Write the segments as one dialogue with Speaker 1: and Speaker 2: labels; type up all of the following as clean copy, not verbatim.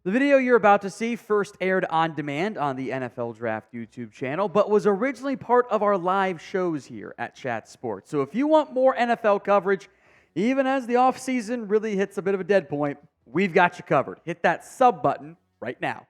Speaker 1: The video you're about to see first aired on demand on the NFL Draft YouTube channel, but was originally part of our live shows here at Chat Sports. So if you want more NFL coverage, even as the offseason really hits a bit of a dead point, we've got you covered. Hit that sub button right now.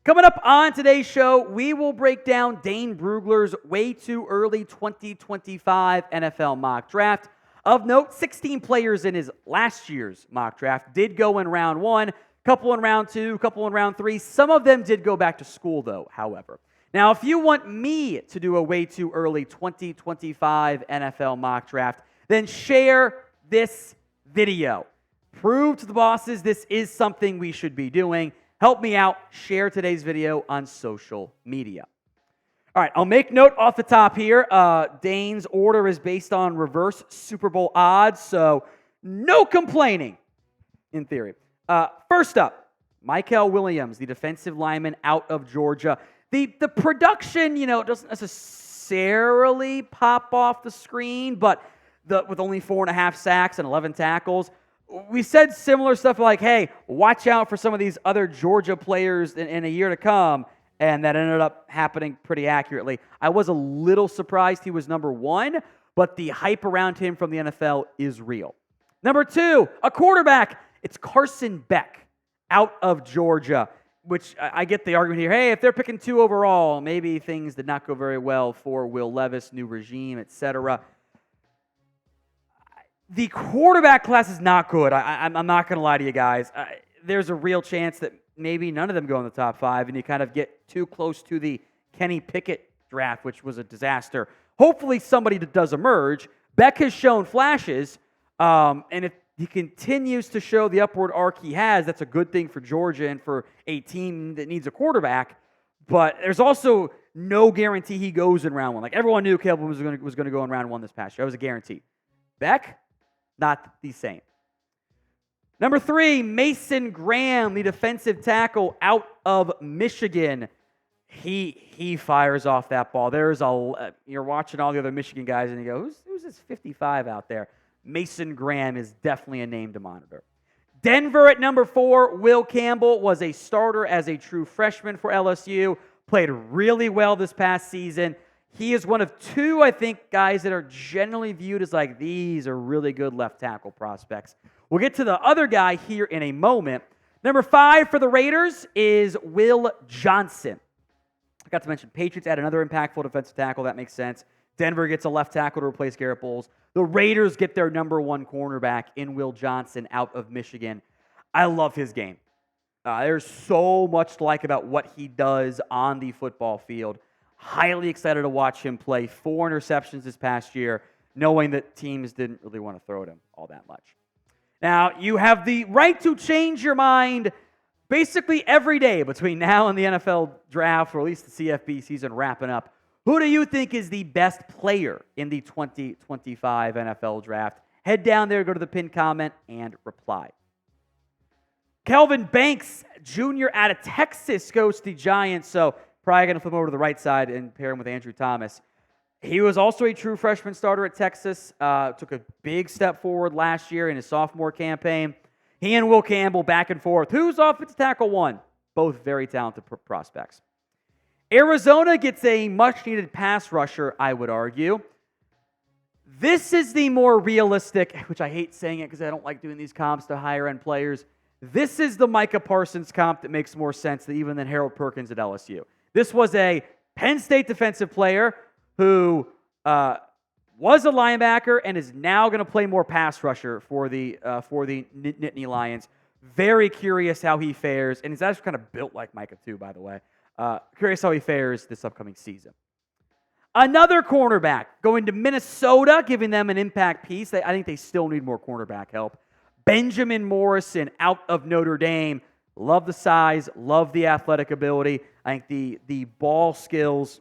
Speaker 1: Coming up on today's show, we will break down Dane Brugler's way too early 2025 NFL mock draft. Of note, 16 players in his last year's mock draft did go in round one, couple in round two, couple in round three. Some of them did go back to school, though, however. Now, if you want me to do a way too early 2025 NFL mock draft, then share this video. Prove to the bosses this is something we should be doing. Help me out. Share today's video on social media. All right, I'll make note off the top here. Dane's order is based on reverse Super Bowl odds, so no complaining, in theory. First up, Mykel Williams, the defensive lineman out of Georgia. The production, doesn't necessarily pop off the screen, but with only 4.5 sacks and 11 tackles, we said similar stuff like, hey, watch out for some of these other Georgia players in a year to come, and that ended up happening pretty accurately. I was a little surprised he was number one, but the hype around him from the NFL is real. Number two, a quarterback. It's Carson Beck out of Georgia, which I get the argument here. Hey, if they're picking 2 overall, maybe things did not go very well for Will Levis, new regime, etc. The quarterback class is not good. I'm not going to lie to you guys. There's a real chance that maybe none of them go in the top 5, and you kind of get too close to the Kenny Pickett draft, which was a disaster. Hopefully somebody that does emerge. Beck has shown flashes, and if he continues to show the upward arc he has, that's a good thing for Georgia and for a team that needs a quarterback. But there's also no guarantee he goes in round 1. Like, everyone knew Kelvin was going to go in round 1 this past year. That was a guarantee. Beck, not the same. Number 3, Mason Graham, the defensive tackle out of Michigan. He fires off that ball. You're watching all the other Michigan guys, and you go, who's this 55 out there? Mason Graham is definitely a name to monitor. Denver at number 4, Will Campbell was a starter as a true freshman for LSU. Played really well this past season. He is one of 2, I think, guys that are generally viewed as like, these are really good left tackle prospects. We'll get to the other guy here in a moment. Number 5 for the Raiders is Will Johnson. I got to mention Patriots add another impactful defensive tackle. That makes sense. Denver gets a left tackle to replace Garrett Bowles. The Raiders get their number 1 cornerback in Will Johnson out of Michigan. I love his game. There's so much to like about what he does on the football field. Highly excited to watch him play. 4 interceptions this past year, knowing that teams didn't really want to throw at him all that much. Now, you have the right to change your mind basically every day between now and the NFL draft, or at least the CFB season wrapping up. Who do you think is the best player in the 2025 NFL draft? Head down there, go to the pinned comment, and reply. Kelvin Banks Jr. out of Texas goes to the Giants, so probably going to flip over to the right side and pair him with Andrew Thomas. He was also a true freshman starter at Texas. Took a big step forward last year in his sophomore campaign. He and Will Campbell back and forth. Who's offensive tackle 1? Both very talented prospects. Arizona gets a much-needed pass rusher, I would argue. This is the more realistic, which I hate saying it because I don't like doing these comps to higher-end players. This is the Micah Parsons comp that makes more sense even than Harold Perkins at LSU. This was a Penn State defensive player who was a linebacker and is now going to play more pass rusher for the Nittany Lions. Very curious how he fares, and he's actually kind of built like Micah too, by the way. Curious how he fares this upcoming season. Another cornerback going to Minnesota, giving them an impact piece. I think they still need more cornerback help. Benjamin Morrison out of Notre Dame. Love the size, love the athletic ability. I think the ball skills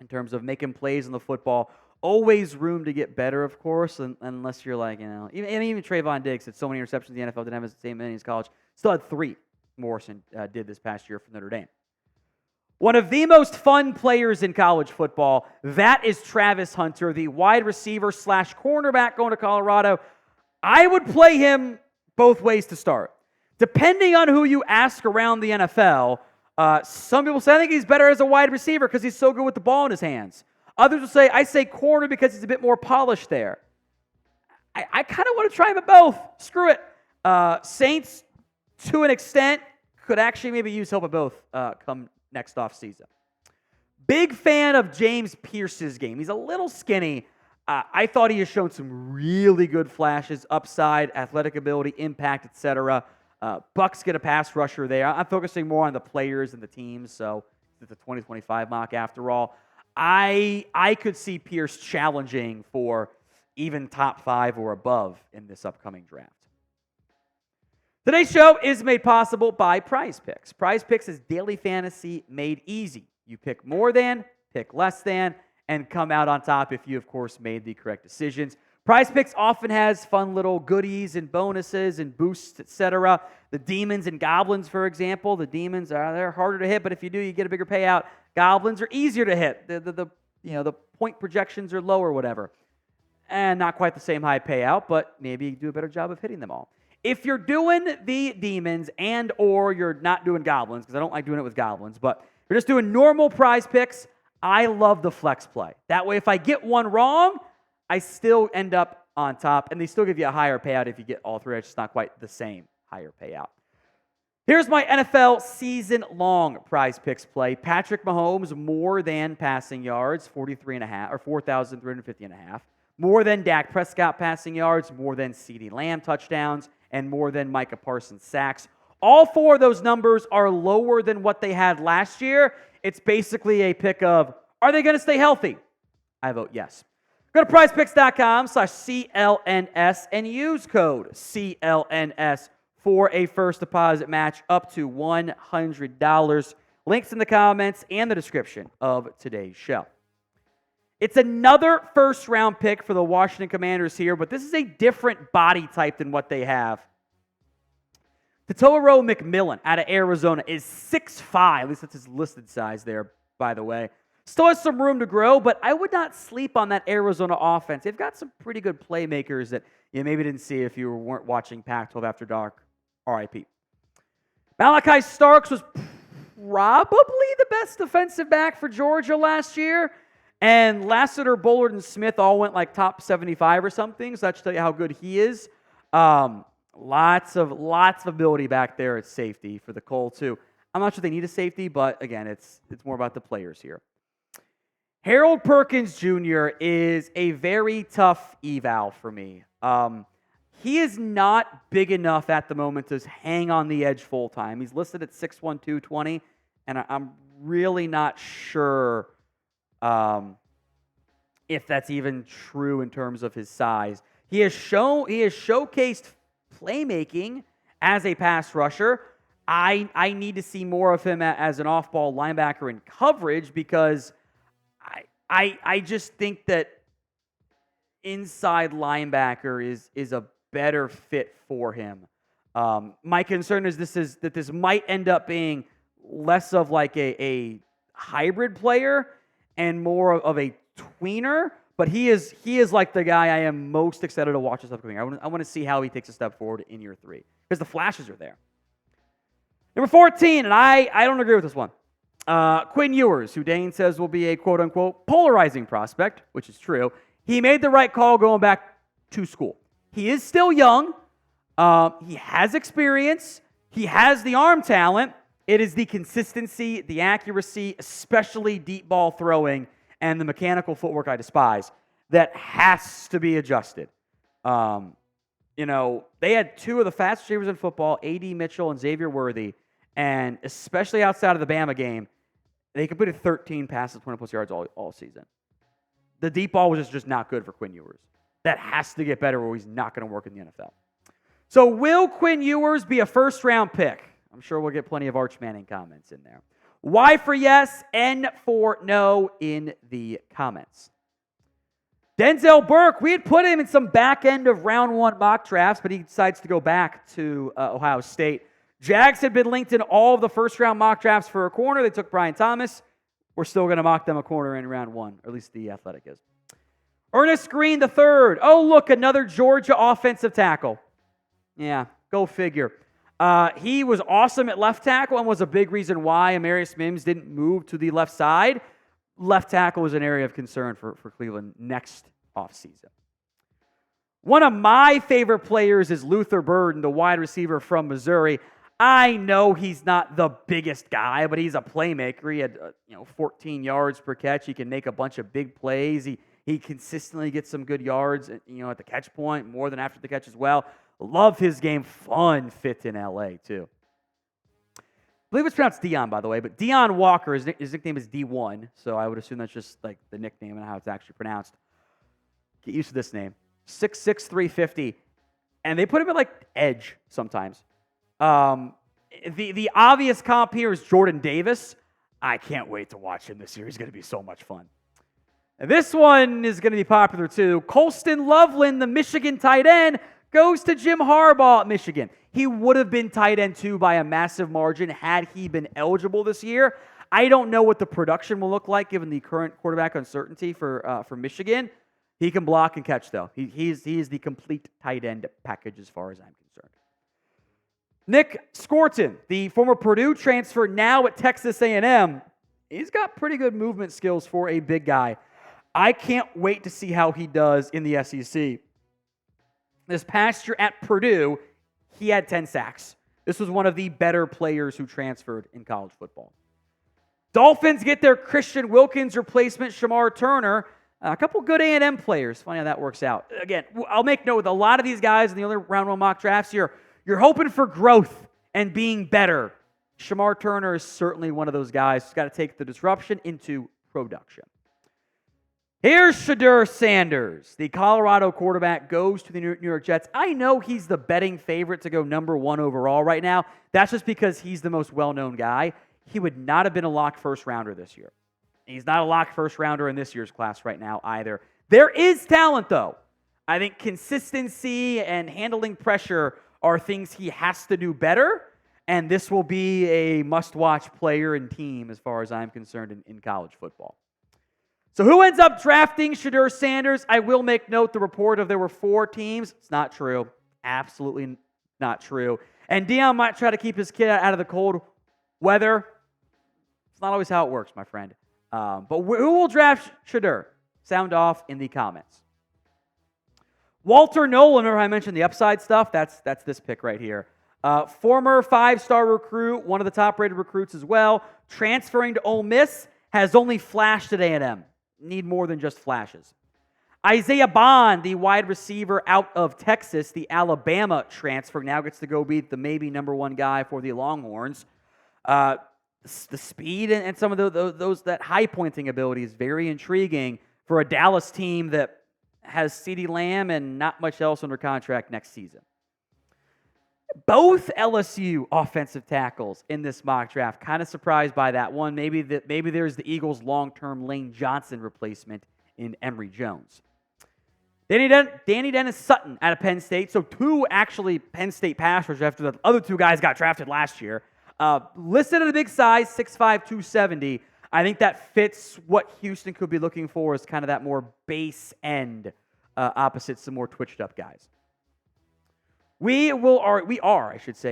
Speaker 1: in terms of making plays on the football, always room to get better, of course, unless you're like, even Trayvon Diggs had so many interceptions in the NFL, didn't have the same many as college. Still had 3, Morrison did this past year for Notre Dame. One of the most fun players in college football, that is Travis Hunter, the wide receiver / cornerback going to Colorado. I would play him both ways to start. Depending on who you ask around the NFL, some people say, I think he's better as a wide receiver because he's so good with the ball in his hands. Others will say, I say corner because he's a bit more polished there. I kind of want to try him at both. Screw it. Saints, to an extent, could actually maybe use help at both come next offseason. Big fan of James Pierce's game. He's a little skinny. I thought he has shown some really good flashes, upside, athletic ability, impact, etc. Bucks get a pass rusher there. I'm focusing more on the players and the teams, so it's a 2025 mock after all. I could see Pierce challenging for even top 5 or above in this upcoming draft. Today's show is made possible by Prize Picks. Prize Picks is daily fantasy made easy. You pick more than, pick less than, and come out on top if you, of course, made the correct decisions. Prize Picks often has fun little goodies and bonuses and boosts, etc. The Demons and Goblins, for example. The Demons they're harder to hit, but if you do, you get a bigger payout. Goblins are easier to hit. The point projections are lower, whatever. And not quite the same high payout, but maybe you do a better job of hitting them all. If you're doing the Demons and or you're not doing Goblins, because I don't like doing it with Goblins, but you're just doing normal Prize Picks, I love the flex play. That way, if I get one wrong, I still end up on top, and they still give you a higher payout if you get all three. It's just not quite the same higher payout. Here's my NFL season-long Prize Picks play. Patrick Mahomes, more than passing yards, 43.5 or 4,350.5. More than Dak Prescott passing yards, more than CeeDee Lamb touchdowns, and more than Micah Parsons sacks. All 4 of those numbers are lower than what they had last year. It's basically a pick of, are they going to stay healthy? I vote yes. Go to prizepicks.com/CLNS and use code CLNS for a first deposit match up to $100. Links in the comments and the description of today's show. It's another first-round pick for the Washington Commanders here, but this is a different body type than what they have. Tetairoa McMillan out of Arizona is 6'5", at least that's his listed size there, by the way. Still has some room to grow, but I would not sleep on that Arizona offense. They've got some pretty good playmakers that you maybe didn't see if you weren't watching Pac-12 After Dark. RIP. Malachi Starks was probably the best defensive back for Georgia last year. And Lassiter, Bullard, and Smith all went like top 75 or something, so that should tell you how good he is. Lots of ability back there at safety for the Cole, too. I'm not sure they need a safety, but again, it's more about the players here. Harold Perkins Jr. is a very tough eval for me. He is not big enough at the moment to hang on the edge full time. He's listed at 6'1", 220, and I'm really not sure if that's even true in terms of his size. He has showcased playmaking as a pass rusher. I need to see more of him as an off-ball linebacker in coverage because I just think that inside linebacker is a better fit for him. My concern is that this might end up being less of like a hybrid player and more of a tweener, but he is like the guy I am most excited to watch this upcoming. I want to see how he takes a step forward in year 3 because the flashes are there. Number 14, and I don't agree with this one. Quinn Ewers, who Dane says will be a quote-unquote polarizing prospect, which is true. He made the right call going back to school. He is still young. He has experience. He has the arm talent. It is the consistency, the accuracy, especially deep ball throwing, and the mechanical footwork I despise, that has to be adjusted. They had 2 of the fastest receivers in football, A.D. Mitchell and Xavier Worthy, and especially outside of the Bama game, they completed 13 passes, 20-plus yards all season. The deep ball was just not good for Quinn Ewers. That has to get better or he's not going to work in the NFL. So will Quinn Ewers be a first-round pick? I'm sure we'll get plenty of Arch Manning comments in there. Y for yes, N for no in the comments. Denzel Burke, we had put him in some back end of round 1 mock drafts, but he decides to go back to Ohio State. Jags had been linked in all of the first-round mock drafts for a corner. They took Brian Thomas. We're still going to mock them a corner in round 1, or at least the Athletic is. Ernest Green III. Oh, look, another Georgia offensive tackle. Yeah, go figure. He was awesome at left tackle and was a big reason why Amarius Mims didn't move to the left side. Left tackle was an area of concern for Cleveland next offseason. One of my favorite players is Luther Burden, the wide receiver from Missouri. I know he's not the biggest guy, but he's a playmaker. He had 14 yards per catch. He can make a bunch of big plays. He consistently gets some good yards, at the catch point, more than after the catch as well. Love his game. Fun fit in LA, too. I believe it's pronounced Dion, by the way, but Dion Walker, his nickname is D1, so I would assume that's just like the nickname and how it's actually pronounced. Get used to this name. 6'6", 350, and they put him at like edge sometimes. The obvious comp here is Jordan Davis. I can't wait to watch him this year. He's going to be so much fun. And this one is going to be popular too. Colston Loveland, the Michigan tight end, goes to Jim Harbaugh at Michigan. He would have been tight end 2 by a massive margin had he been eligible this year. I don't know what the production will look like given the current quarterback uncertainty for Michigan. He can block and catch, though. He is the complete tight end package as far as I'm concerned. Nick Scorton, the former Purdue transfer, now at Texas A&M. He's got pretty good movement skills for a big guy. I can't wait to see how he does in the SEC. This past year at Purdue, he had 10 sacks. This was one of the better players who transferred in college football. Dolphins get their Christian Wilkins replacement, Shamar Turner. A couple good A&M players. Funny how that works out. Again, I'll make note with a lot of these guys in the other round 1 mock drafts, you're hoping for growth and being better. Shamar Turner is certainly one of those guys who's got to take the disruption into production. Here's Shedeur Sanders, the Colorado quarterback, goes to the New York Jets. I know he's the betting favorite to go number 1 overall right now. That's just because he's the most well-known guy. He would not have been a lock first-rounder this year. He's not a lock first-rounder in this year's class right now either. There is talent, though. I think consistency and handling pressure are things he has to do better, and this will be a must-watch player and team as far as I'm concerned in college football. So who ends up drafting Shedeur Sanders? I will make note the report of there were 4 teams. It's not true. Absolutely not true. And Dion might try to keep his kid out of the cold weather. It's not always how it works, my friend. But who will draft Shedeur? Sound off in the comments. Walter Nolan, remember I mentioned the upside stuff? That's this pick right here. Former 5-star recruit, one of the top-rated recruits as well, transferring to Ole Miss, has only flashed at A&M. Need more than just flashes. Isaiah Bond, the wide receiver out of Texas, the Alabama transfer, now gets to go beat the maybe number 1 guy for the Longhorns. The speed and some of those that high-pointing ability is very intriguing for a Dallas team that has CeeDee Lamb and not much else under contract next season. Both LSU offensive tackles in this mock draft. Kind of surprised by that one. Maybe there's the Eagles' long-term Lane Johnson replacement in Emory Jones. Danny Dennis Sutton out of Penn State. So 2 actually Penn State pass rushers after the other 2 guys got drafted last year. Listed at a big size, 6'5", 270. I think that fits what Houston could be looking for as kind of that more base end opposite some more twitched up guys. We are,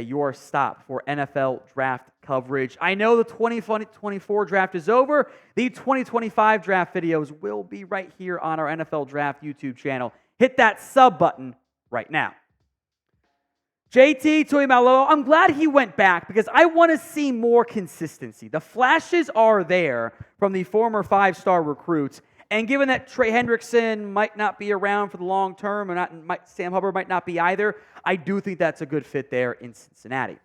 Speaker 1: your stop for NFL draft coverage. I know the 2024 draft is over. The 2025 draft videos will be right here on our NFL Draft YouTube channel. Hit that sub button right now. JT Tuimoloau, I'm glad he went back because I want to see more consistency. The flashes are there from the former 5-star recruits. And given that Trey Hendrickson might not be around for the long term, Sam Hubbard might not be either, I do think that's a good fit there in Cincinnati.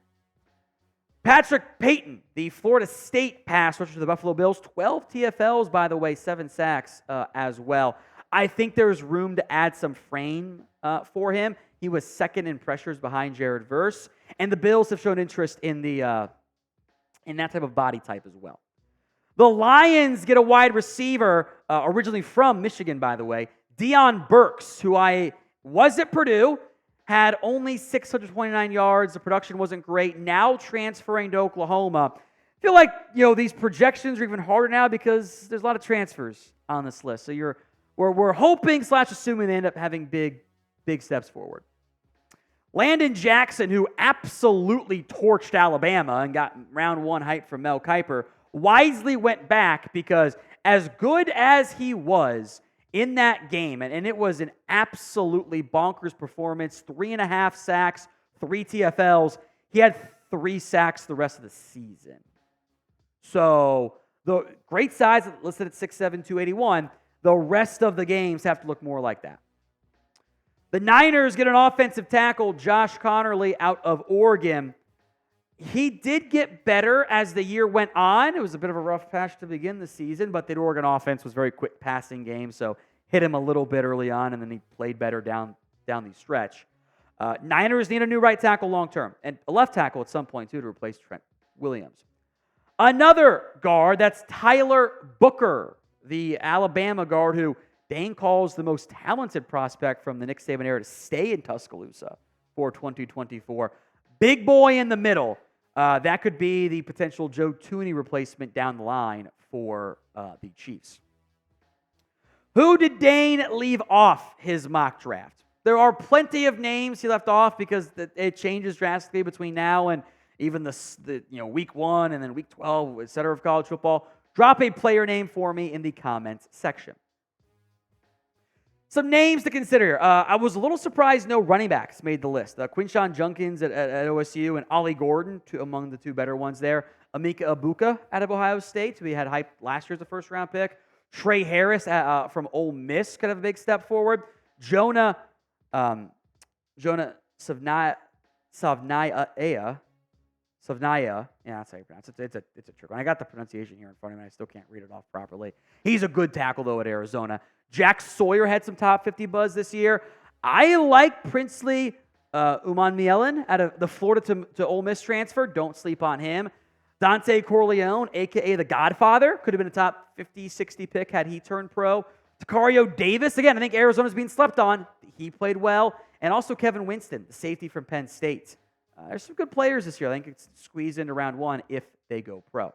Speaker 1: Patrick Payton, the Florida State pass rusher to the Buffalo Bills, 12 TFLs, by the way, 7 sacks as well. I think there's room to add some frame for him. He was second in pressures behind Jared Verse, and the Bills have shown interest in that type of body type as well. The Lions get a wide receiver, originally from Michigan, by the way, Deion Burks, who I was at Purdue, had only 629 yards. The production wasn't great. Now transferring to Oklahoma. I feel like, these projections are even harder now because there's a lot of transfers on this list. So we're hoping / assuming they end up having big steps forward. Landon Jackson, who absolutely torched Alabama and got round 1 hype from Mel Kiper, wisely went back because as good as he was in that game, and it was an absolutely bonkers performance, 3.5 sacks, 3 TFLs, he had 3 sacks the rest of the season. So the great size listed at 6'7", 281, the rest of the games have to look more like that. The Niners get an offensive tackle, Josh Connerly, out of Oregon. He did get better as the year went on. It was a bit of a rough patch to begin the season, but the Oregon offense was very quick passing game, so hit him a little bit early on, and then he played better down the stretch. Niners need a new right tackle long term, and a left tackle at some point, too, to replace Trent Williams. Another guard, that's Tyler Booker, the Alabama guard who Dane calls the most talented prospect from the Nick Saban era to stay in Tuscaloosa for 2024. Big boy in the middle. That could be the potential Joe Thuney replacement down the line for the Chiefs. Who did Dane leave off his mock draft? There are plenty of names he left off because it changes drastically between now and even the week 1 and then week 12, et cetera, of college football. Drop a player name for me in the comments section. Some names to consider here. I was a little surprised no running backs made the list. Quinshawn Junkins at OSU and Ollie Gordon, among the 2 better ones there. Emeka Egbuka out of Ohio State, who we had hyped last year as a first-round pick. Trey Harris from Ole Miss, kind of a big step forward. Jonah Savnaya. Yeah, that's how you pronounce it. It's a trick one. I got the pronunciation here in front of me. I still can't read it off properly. He's a good tackle, though, at Arizona. Jack Sawyer had some top 50 buzz this year. I like Princely Umanmielen out of the Florida to Ole Miss transfer. Don't sleep on him. Dante Corleone, a.k.a. the Godfather, could have been a top 50, 60 pick had he turned pro. Tacario Davis, again, I think Arizona's being slept on. He played well. And also Kevin Winston, the safety from Penn State. There's some good players this year. I think it's squeezed into round 1 if they go pro.